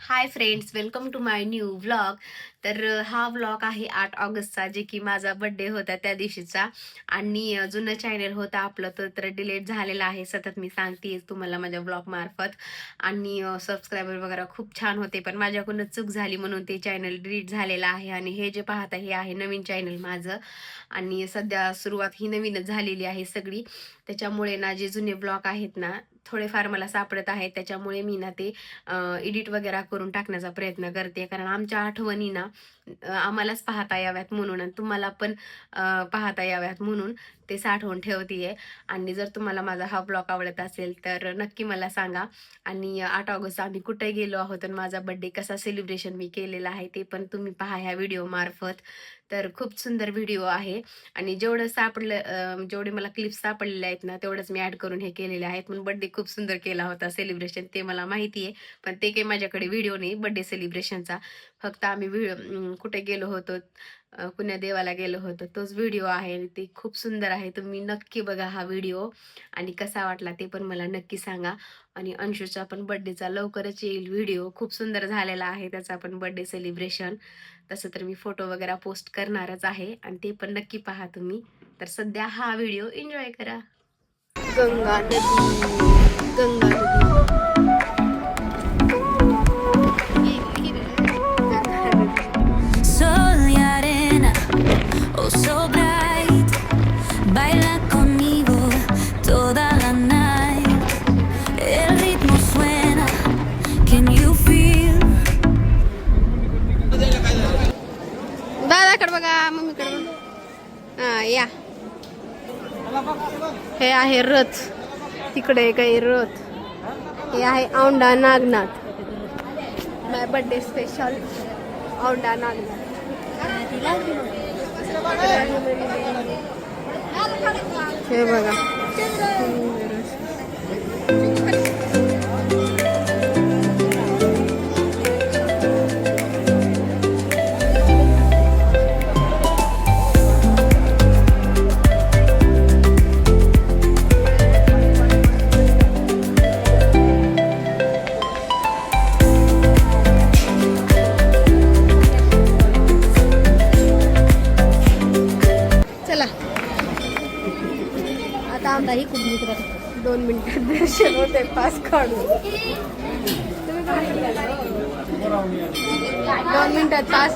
High friends, welcome to my new vlog. तर हा vlog आहे 8 ऑगस्टचा, जे की माझा बड्डे होता त्या दिवशीचा. आणि जुनं चॅनल होतं आपलं तर डिलीट झालेलं आहे. सतत मी सांगते तुम्हाला माझ्या व्लॉग मार्फत. आणि सबस्क्रायबर वगैरे खूप छान होते, पण माझ्याकडूनच चूक झाली म्हणून ते चॅनल डिलीट झालेलं आहे. आणि हे जे पाहता हे आहे नवीन चॅनल माझं. आणि सध्या सुरुवात ही नवीनच झालेली आहे सगळी. त्याच्यामुळे ना जे जुने व्लॉग आहेत ना थोडेफार मला सापडत आहेत, त्याच्यामुळे मी ना ते एडिट वगैरे करून टाकण्याचा प्रयत्न करते. कारण आमच्या आठवणी ना आम्हालाच पाहता याव्यात म्हणून आणि तुम्हाला पण पाहता याव्यात म्हणून ते साठवून ठेवतीये. आणि जर तुम्हाला माझा हा ब्लॉग आवडत असेल तर नक्की मला सांगा. आणि 8 ऑगस्ट आम्ही कुठे गेलो आहोत आणि माझा बड्डे कसा सेलिब्रेशन मी केलेला आहे ते पण तुम्ही पहा ह्या व्हिडिओ मार्फत. तर खूप सुंदर व्हिडिओ आहे. आणि जेवढं सापडलं जेवढे मला क्लिप्स सापडलेले आहेत ना तेवढंच मी ऍड करून हे केलेले आहेत. पण बड्डे खूप सुंदर केला होता सेलिब्रेशन, ते मला माहिती आहे. पण ते काही माझ्याकडे व्हिडिओ नाही बर्थडे सेलिब्रेशनचा. फक्त आम्ही कुठे गेलो होतो, पुण्या देवाला गेलो होतो, तोच व्हिडिओ आहे. आणि ते खूप सुंदर आहे. तुम्ही नक्की बघा हा व्हिडिओ आणि कसा वाटला ते पण मला नक्की सांगा. आणि अंशूचा पण बर्थडेचा लवकरच येईल व्हिडिओ, खूप सुंदर झालेला आहे त्याचा पण बर्थडे सेलिब्रेशन. तसं तर मी फोटो वगैरे पोस्ट करणारच आहे आणि ते पण नक्की पहा तुम्ही. तर सध्या हा व्हिडिओ एन्जॉय करा. गंगा नदी, गंगा नदी. Sol y arena, oh so bright, baila conmigo toda la night. El ritmo suena, can you feel? दादाकडे बघा, मम्मीकडे बघा. हा या, हे आहे रथ, तिकडे काही रथ. हे आहे औंढा नागनाथ, माय बर्थडे स्पेशल औंढा नागनाथ. हे बघा ही खूप मित्र 2 मिनिटात दर्शन होते, पास काढून. 2 मिनिटात पास,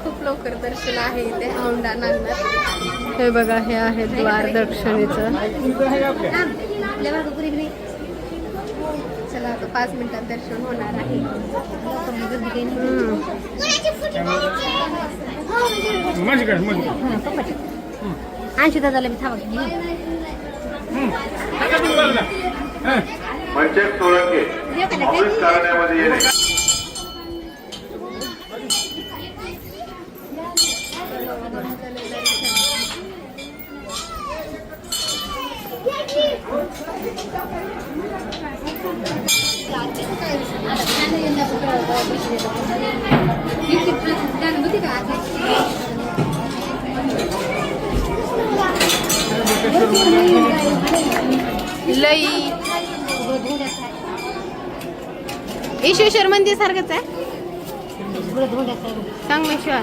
खूप लवकर दर्शन आहे इथे औंढा नागनाथ. हे बघा, हे आहे द्वार दर्शनीचं. चला आता 5 मिनिटात दर्शन होणार आहे. आणशी दादाला मी थांबा. मंचक सोळंके ऑफिस कार्यालयामध्ये येणे. लई ईश्वेश्वर मंदिर सारखंच आहे संगमेश्वर.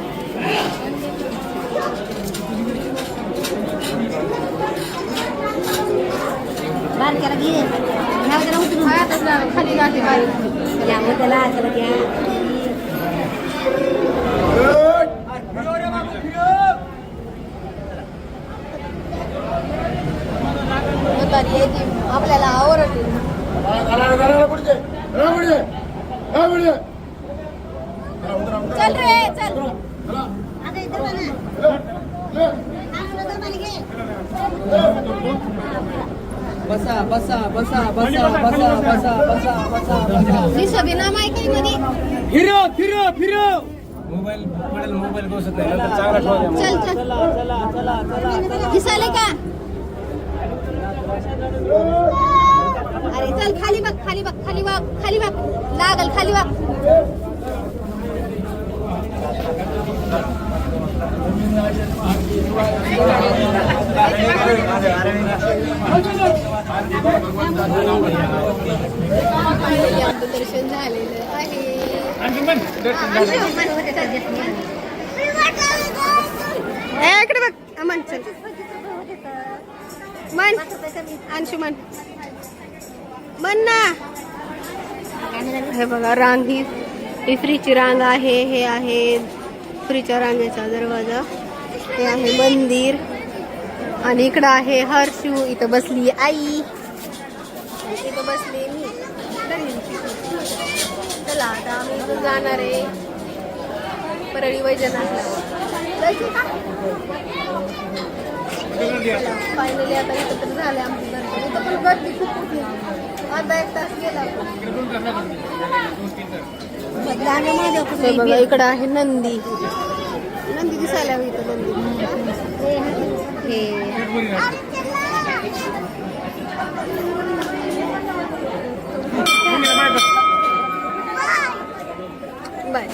खाली जाते आपल्याला आवडते. चल रे चल. बसा बसा बसा बसा बसा बसा बसा बसा बसा. नाम आहे काही मध्ये. फिरो फिरो फिरो. मोबाईल पडेल, मोबाईल गोसत नाही. नंतर चांगला ठेवा. चल चल चला चला चला चला. दिसाले का? अरे चल खाली बघ, खाली बघ, खाली बघ, खाली बघ, लागल खाली बघ. दर्शन झालेलं आहे. इकडे बघ अमन चल मन अंशु मन मन ना हे बघा रांग ही फ्रीची रांग आहे. हे आहे फ्रीच्या रांगेचा दरवाजा. हे आहे मंदिर आणि इकडं आहे हर्षू. इथं बसली आई. इथं बसली मी. चला आता आम्ही इथून जाणार आहे परळी वैजनाथला. फायनली आता इथं तर झालं आमचं दर्शन. इथं पण गर्दी खूप होती. अर्धा एक तास गेला. बघा इकडं आहे नंदी. नंदी दिसायला हवी इथं नंदी. हे बाय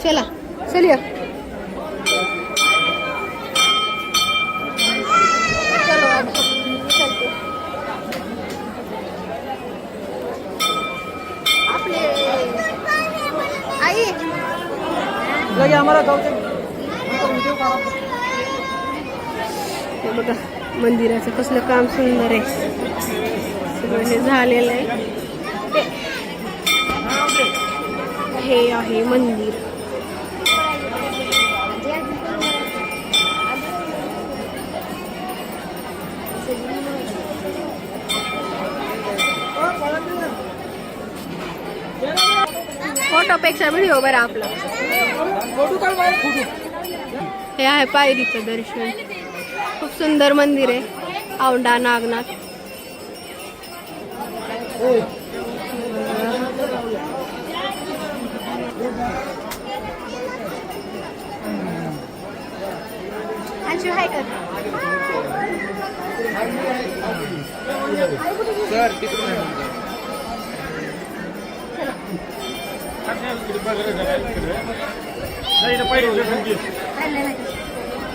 चला चलिए चलो अब चलते. आपले आई लगे आम्हाला गावचे हे बघा मंदिराचं कसलं काम सुंदर आहे. सगळं हे झालेलं आहे. हे आहे मंदिर. फोटोपेक्षा व्हिडिओ बरा आपला. हे आहे पायरीचं दर्शन. खूप सुंदर मंदिर आहे. औंढा नागनाथ. अंशू हाय का सर तिकडून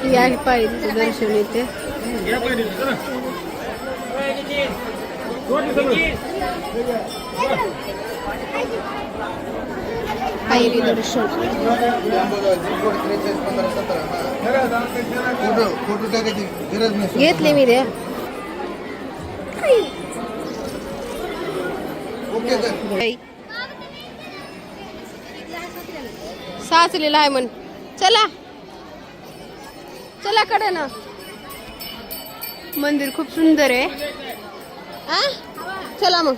ही आहे पायरीचं दर्शन इथे. पायरी दर्शन. घेतले मी रे. साचलेला आहे म्हण. चला चला कडे ना. मंदिर खूप सुंदर आहे. चला मग.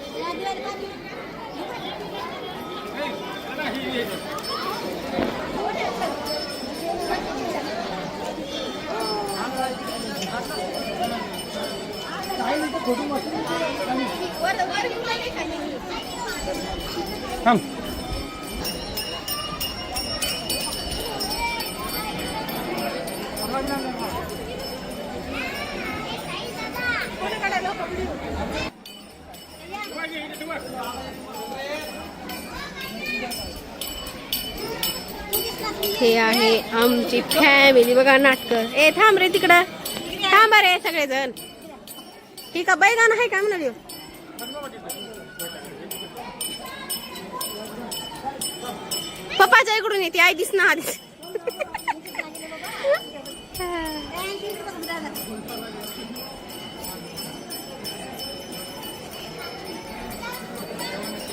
हे आहे आमची फॅमिली. बघा नाटक. ए थांब रे तिकडं. थांब रे सगळेजण. ठीक आहे. बैगान आहे का म्हणाली. पप्पाच्या इकडून येते. आई दिस ना आधीच.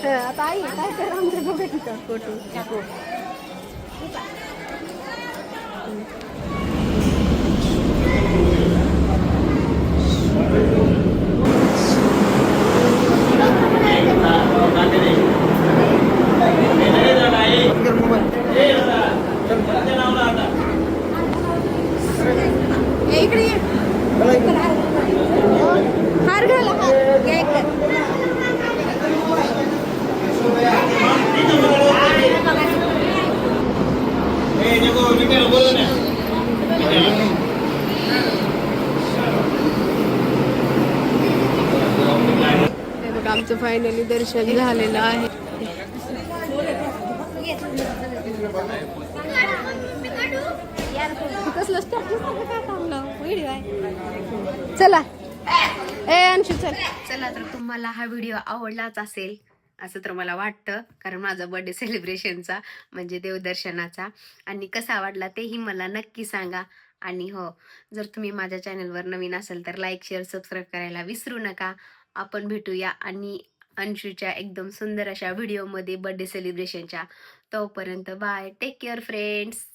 आता आई काय कर आमच्या बघा तिथं फोटो. इकडे ये. हार घाला. घ्या इकडे. आमचं फायनली दर्शन झालेलं आहे. चला ए अंशू चल. चला तर तुम्हाला हा व्हिडिओ आवडलाच असेल असं तर मला वाटतं, कारण माझा बर्थडे सेलिब्रेशनचा म्हणजे देवदर्शनाचा. आणि कसा वाटला तेही मला नक्की सांगा. आणि हो, जर तुम्ही माझ्या चॅनलवर नवीन असाल तर लाईक शेअर सबस्क्राईब करायला विसरू नका. आपण भेटूया आणि अंशूच्या एकदम सुंदर अशा व्हिडिओमध्ये बर्थडे सेलिब्रेशनच्या. तोपर्यंत बाय, टेक केअर फ्रेंड्स.